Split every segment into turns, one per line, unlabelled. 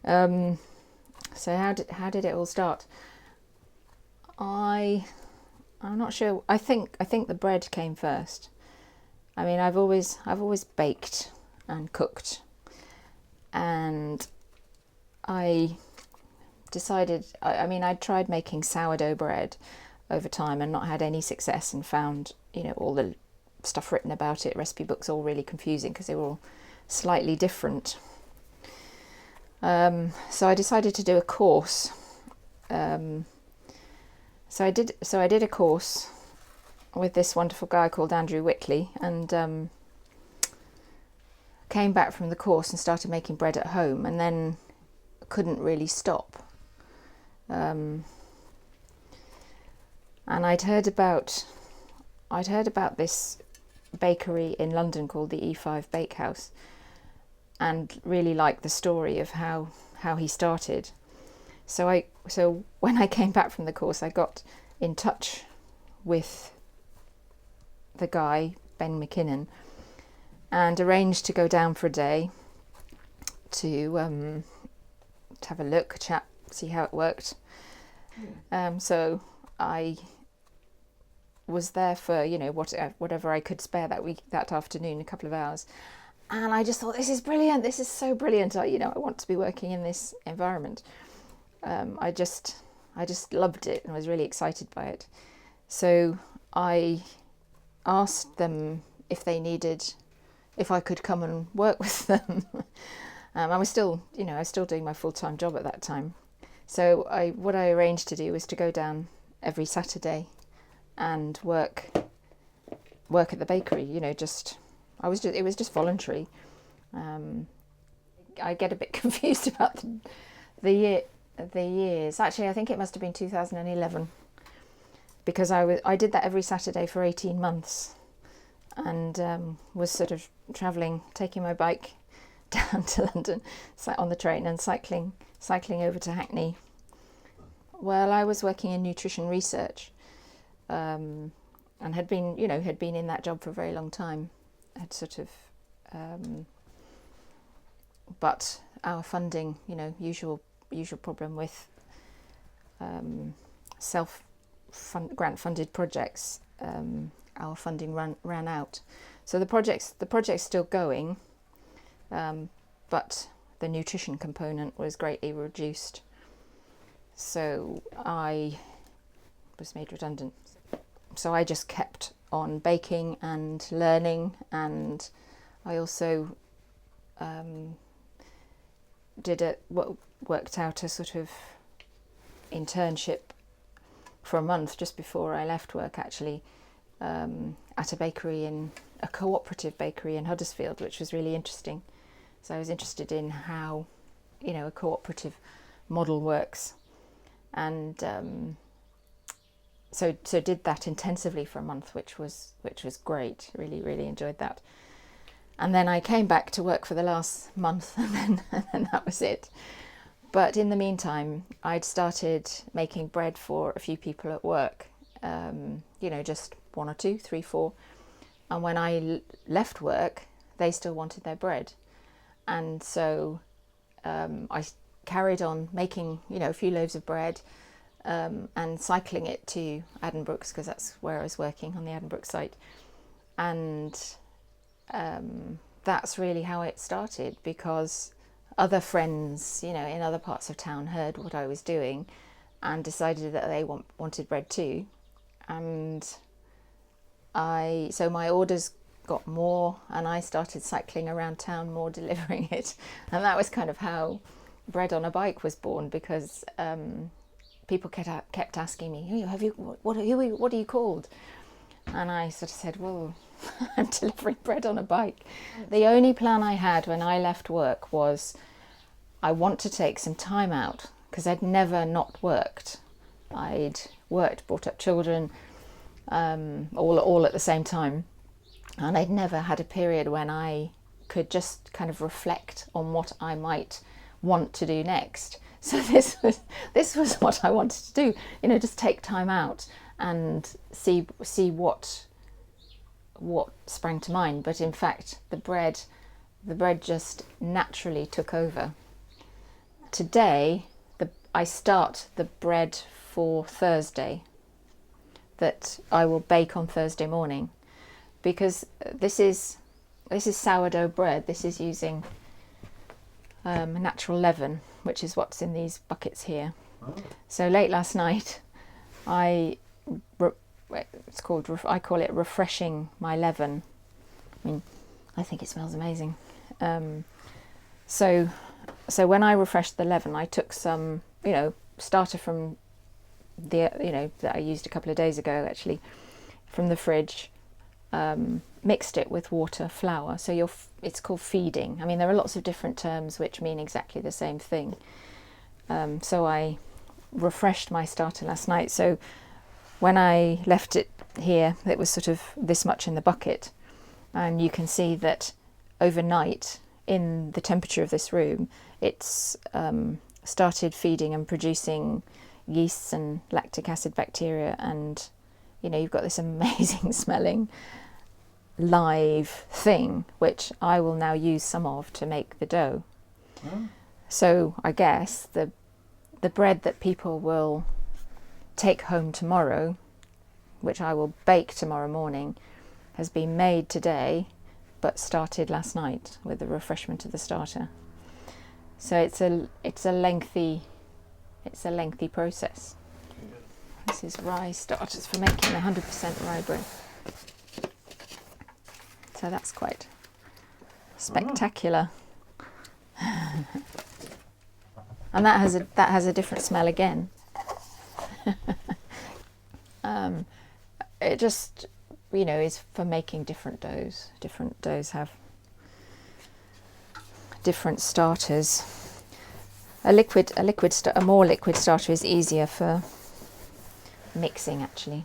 So how did it all start? I'm not sure. I think the bread came first. I mean, I've always baked and cooked, and I decided. I mean, I'd tried making sourdough bread over time and not had any success, and found all the stuff written about it, recipe books, all really confusing because they were all slightly different. So I decided to do a course. So I did a course with this wonderful guy called Andrew Whitley, and came back from the course and started making bread at home, and then couldn't really stop. And I'd heard about this bakery in London called the E5 Bakehouse, and really liked the story of how he started. So when I came back from the course, I got in touch with the guy, Ben McKinnon, and arranged to go down for a day to have a look, a chat, see how it worked. So I was there for whatever I could spare that afternoon, a couple of hours, and I just thought, this is brilliant. This is so brilliant. I want to be working in this environment. I just loved it and was really excited by it. So I asked them if I could come and work with them. I was still doing my full-time job at that time. So what I arranged to do was to go down every Saturday and work at the bakery. It was just voluntary. I get a bit confused about the years. Actually, I think it must have been 2011, because I did that every Saturday for 18 months, and was sort of travelling, taking my bike down to London, sat on the train and cycling over to Hackney. Well, I was working in nutrition research, and had been in that job for a very long time. Had sort of, but our funding, usual problem with grant funded projects, our funding ran out. So the project's still going, but the nutrition component was greatly reduced. So I was made redundant. So I just kept on baking and learning, and I also worked out a sort of internship for a month just before I left work, actually, at a cooperative bakery in Huddersfield, which was really interesting. So I was interested in how a cooperative model works, and so did that intensively for a month, which was great. Really enjoyed that. And then I came back to work for the last month, and then that was it. But in the meantime, I'd started making bread for a few people at work, just 1 or 2, 3, 4. And when I left work, they still wanted their bread. And so I carried on making, a few loaves of bread, and cycling it to Addenbrooke's, because that's where I was working, on the Addenbrooke site. And that's really how it started, because other friends, in other parts of town heard what I was doing and decided that they wanted bread too. And so my orders got more, and I started cycling around town more, delivering it. And that was kind of how Bread on a Bike was born, because people kept asking me, what are you called? And I sort of said, well, I'm delivering bread on a bike. The only plan I had when I left work was, I want to take some time out, because I'd never not worked. I'd worked, brought up children, all at the same time. And I'd never had a period when I could just kind of reflect on what I might want to do next. So this was what I wanted to do, just take time out and see what sprang to mind. But in fact, the bread just naturally took over today I start the bread for Thursday that I will bake on Thursday morning, because this is sourdough bread. This is using natural leaven, which is what's in these buckets here. Oh. So late last night I call it refreshing my leaven. I mean, I think it smells amazing. So when I refreshed the leaven, I took some, starter from that I used a couple of days ago, actually, from the fridge, mixed it with water, flour. So it's called feeding. I mean, there are lots of different terms which mean exactly the same thing. So I refreshed my starter last night. So when I left it here, it was sort of this much in the bucket, and you can see that overnight, in the temperature of this room, it's started feeding and producing yeasts and lactic acid bacteria, and you've got this amazing smelling live thing, which I will now use some of to make the dough. Oh. So I guess the bread that people will take home tomorrow, which I will bake tomorrow morning, has been made today but started last night with the refreshment of the starter. So it's a lengthy process. This is rye starters for making 100% rye bread. So that's quite spectacular. And that has a different smell again. It just is for making different doughs. Different doughs have different starters. A more liquid starter is easier for mixing, actually.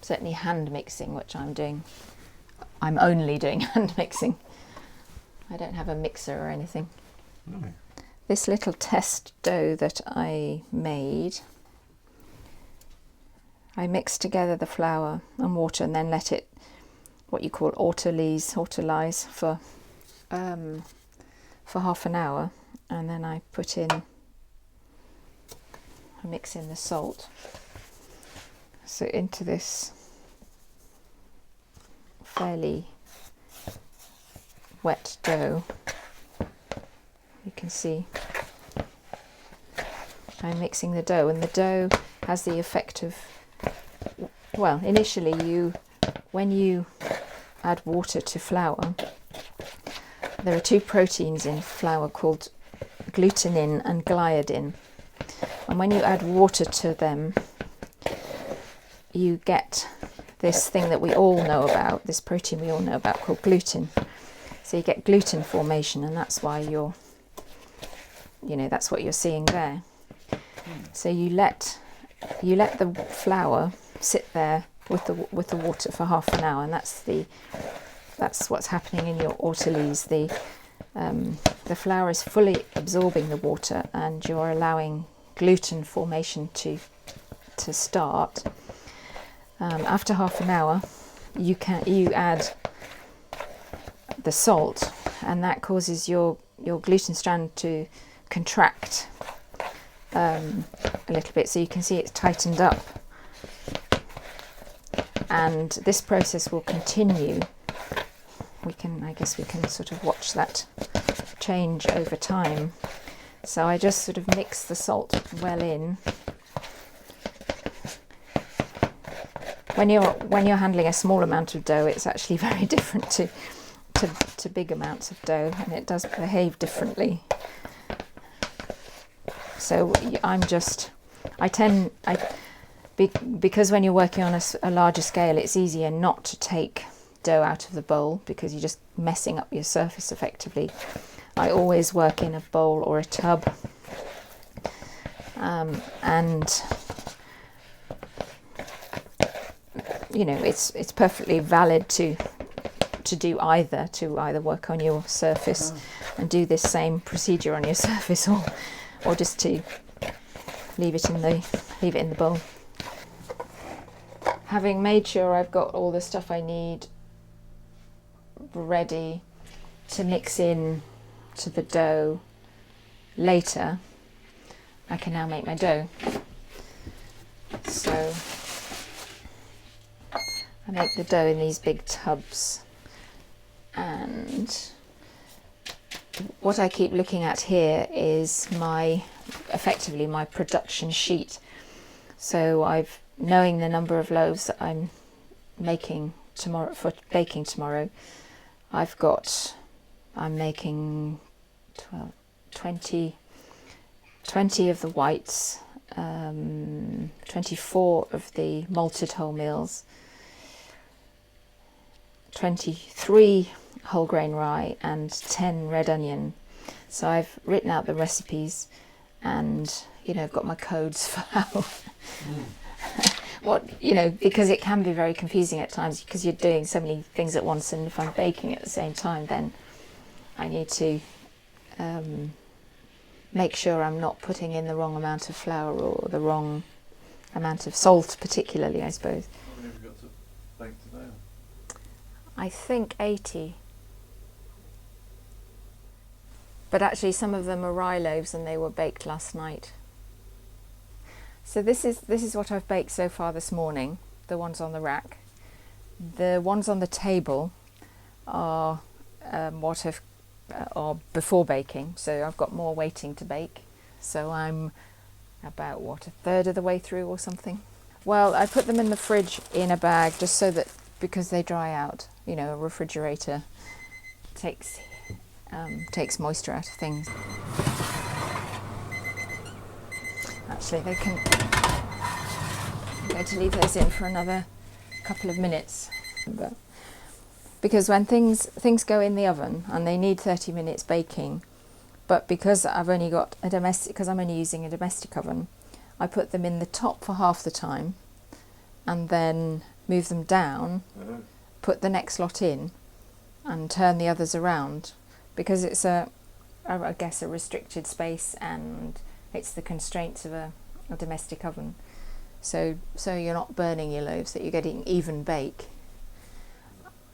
Certainly hand mixing, which I'm doing. I'm only doing hand mixing. I don't have a mixer or anything. No. This little test dough that I made, I mixed together the flour and water and then let it, what you call autolyse for half an hour, and then I mix in the salt. So into this fairly wet dough, you can see I'm mixing the dough, and the dough has the effect of, well, initially when you add water to flour, there are two proteins in flour called glutenin and gliadin, and when you add water to them, you get this thing that we all know about, this protein we all know about called gluten. So you get gluten formation, and that's why that's what you're seeing there. So you let the flour sit there with the water for half an hour, and that's what's happening in your autolyse. The flour is fully absorbing the water, and you're allowing gluten formation to start. After half an hour, you add the salt, and that causes your gluten strand to contract a little bit, so you can see it's tightened up, and this process will continue. I guess we can sort of watch that change over time. So I just sort of mix the salt well in. When you're handling a small amount of dough, it's actually very different to big amounts of dough, and it does behave differently. So because when you're working on a larger scale, it's easier not to take dough out of the bowl because you're just messing up your surface effectively. I always work in a bowl or a tub, and it's perfectly valid to do either, work on your surface and do this same procedure on your surface, or just to leave it in the bowl. Having made sure I've got all the stuff I need ready to mix in to the dough, later, I can now make my dough. So I make the dough in these big tubs, and what I keep looking at here is effectively my production sheet. So knowing the number of loaves that I'm making tomorrow for baking tomorrow, I'm making 20 of the whites, 24 of the malted wholemeals, 23 whole grain rye, and 10 red onion. So I've written out the recipes, and I've got my codes for how because it can be very confusing at times because you're doing so many things at once, and if I'm baking at the same time, then I need to make sure I'm not putting in the wrong amount of flour or the wrong amount of salt, particularly, I suppose.
How many have you got to bake today?
I think 80. But actually some of them are rye loaves and they were baked last night. So this is what I've baked so far this morning, the ones on the rack. The ones on the table are are before baking, so I've got more waiting to bake. So I'm about a third of the way through or something. Well, I put them in the fridge in a bag just so that, because they dry out, a refrigerator takes moisture out of things. Actually, I'm going to leave those in for another couple of minutes. Because when things go in the oven and they need 30 minutes baking, but because I've only got because I'm only using a domestic oven, I put them in the top for half the time and then move them down, put the next lot in and turn the others around, because it's I guess a restricted space and it's the constraints of a domestic oven. So you're not burning your loaves, that you're getting even bake.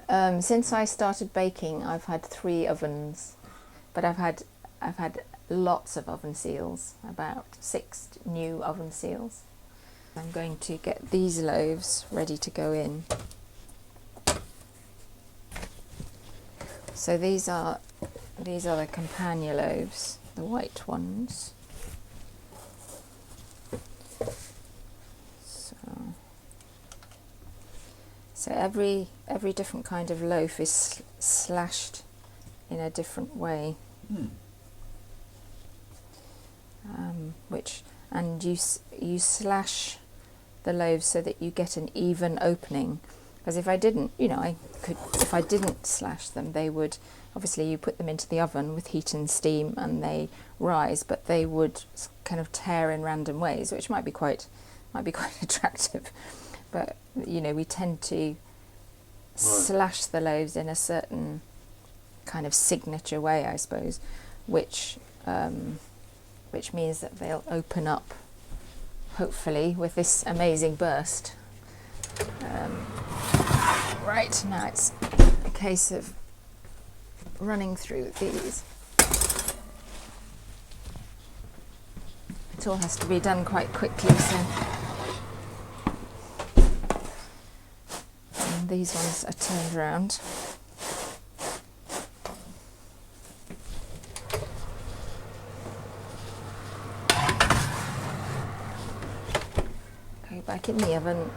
Since I started baking, I've had 3 ovens, but I've had lots of oven seals, about 6 new oven seals. I'm going to get these loaves ready to go in. So these are the Campania loaves, the white ones. So every different kind of loaf is slashed in a different way, and you slash the loaves so that you get an even opening. Because if I didn't, if I didn't slash them, they would, obviously you put them into the oven with heat and steam and they rise, but they would kind of tear in random ways, which might be quite attractive. But we tend to slash the loaves in a certain kind of signature way, I suppose, which means that they'll open up, hopefully, with this amazing burst. Right, now it's a case of running through these. It all has to be done quite quickly, so. And these ones are turned around. Go back in the oven.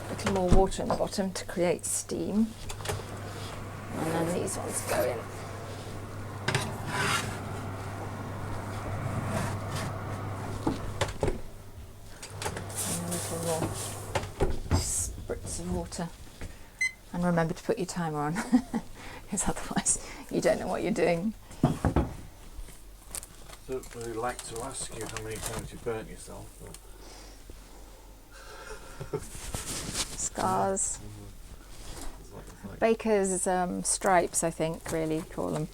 A little more water in the bottom to create steam. And then these ones go in. And a little more spritz of water. And remember to put your timer on, because otherwise you don't know what you're doing.
So I'd like to ask you how many times you burnt yourself.
Scars. Baker's stripes, I think, really call them.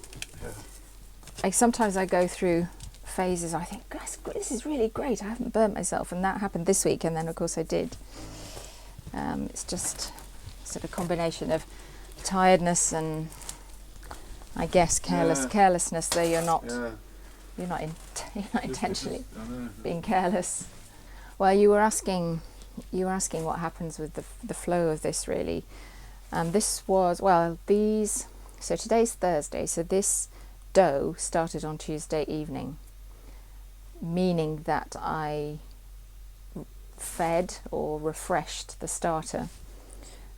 Yeah. Sometimes I go through phases, I think, this is really great, I haven't burnt myself, and that happened this week, and then of course I did. It's just sort of a combination of tiredness and, I guess, carelessness, though you're not you're not intentionally
I know.
being careless. Well, you were asking what happens with the flow of this, really. This was, well, so today's Thursday, so this dough started on Tuesday evening, meaning that I fed or refreshed the starter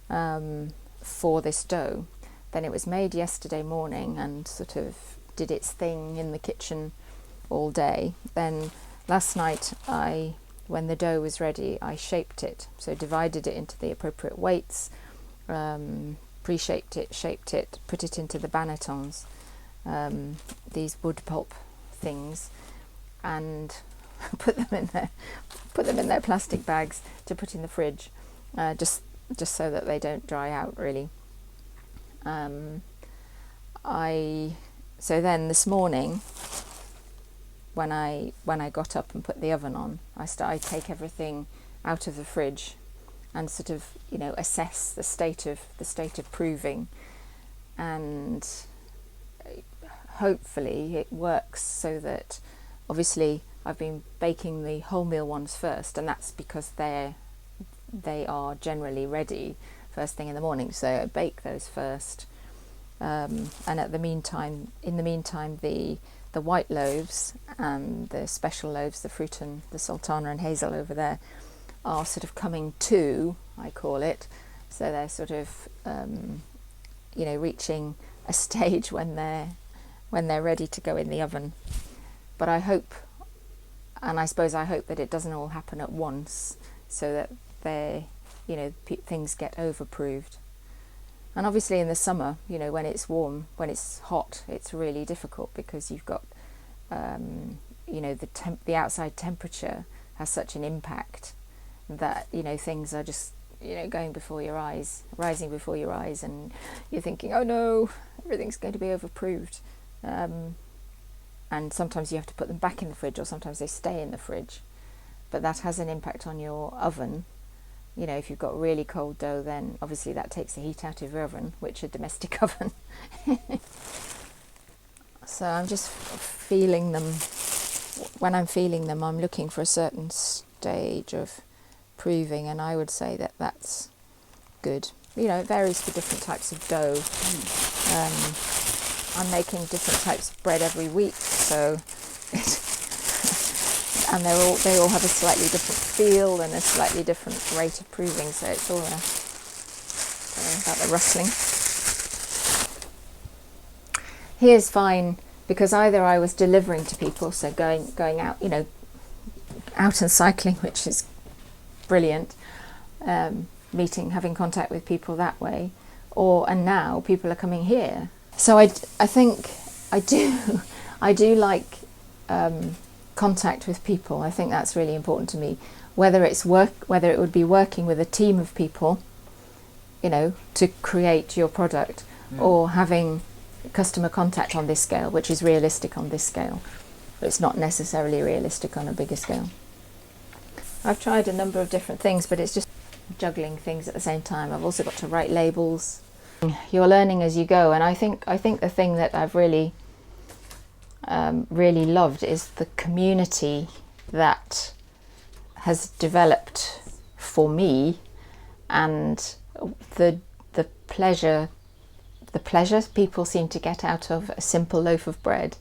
for this dough. Then it was made yesterday morning and sort of did its thing in the kitchen all day. Then last night, when the dough was ready, I shaped it, so divided it into the appropriate weights, pre-shaped it, shaped it, put it into the bannetons, these wood pulp things, and put them in their plastic bags to put in the fridge, just so that they don't dry out, really. So then this morning, when I got up and put the oven on, I take everything out of the fridge and sort of, assess the state of proving, and hopefully it works, so that obviously I've been baking the wholemeal ones first, and that's because they are generally ready first thing in the morning, so I bake those first, and in the meantime the white loaves and the special loaves, the fruit and the sultana and hazel over there, are sort of coming to, I call it, so they're sort of reaching a stage when they're ready to go in the oven. But I hope that it doesn't all happen at once, so that things get overproved. And obviously in the summer, when it's warm, when it's hot, it's really difficult, because you've got the outside temperature has such an impact that things are just going before your eyes, rising before your eyes, and you're thinking, oh no, everything's going to be overproved. And sometimes you have to put them back in the fridge, or sometimes they stay in the fridge. But that has an impact on your oven. If you've got really cold dough, then obviously that takes the heat out of your oven, which is a domestic oven. So I'm just feeling them. When I'm feeling them, I'm looking for a certain stage of proving, and I would say that that's good. It varies for different types of dough. I'm making different types of bread every week, so and they all have a slightly different feel and a slightly different rate of proving, so it's all sorry about the rustling. Here's fine, because either I was delivering to people, so going out, out and cycling, which is brilliant, having contact with people that way, and now people are coming here. So I think I do like contact with people. I think that's really important to me, whether it would be working with a team of people, to create your product, or having customer contact on this scale, which is realistic on this scale, but it's not necessarily realistic on a bigger scale. I've tried a number of different things, but it's just juggling things at the same time. I've also got to write labels. You're learning as you go, and I think the thing that I've really loved is the community that has developed for me, and the pleasure people seem to get out of a simple loaf of bread.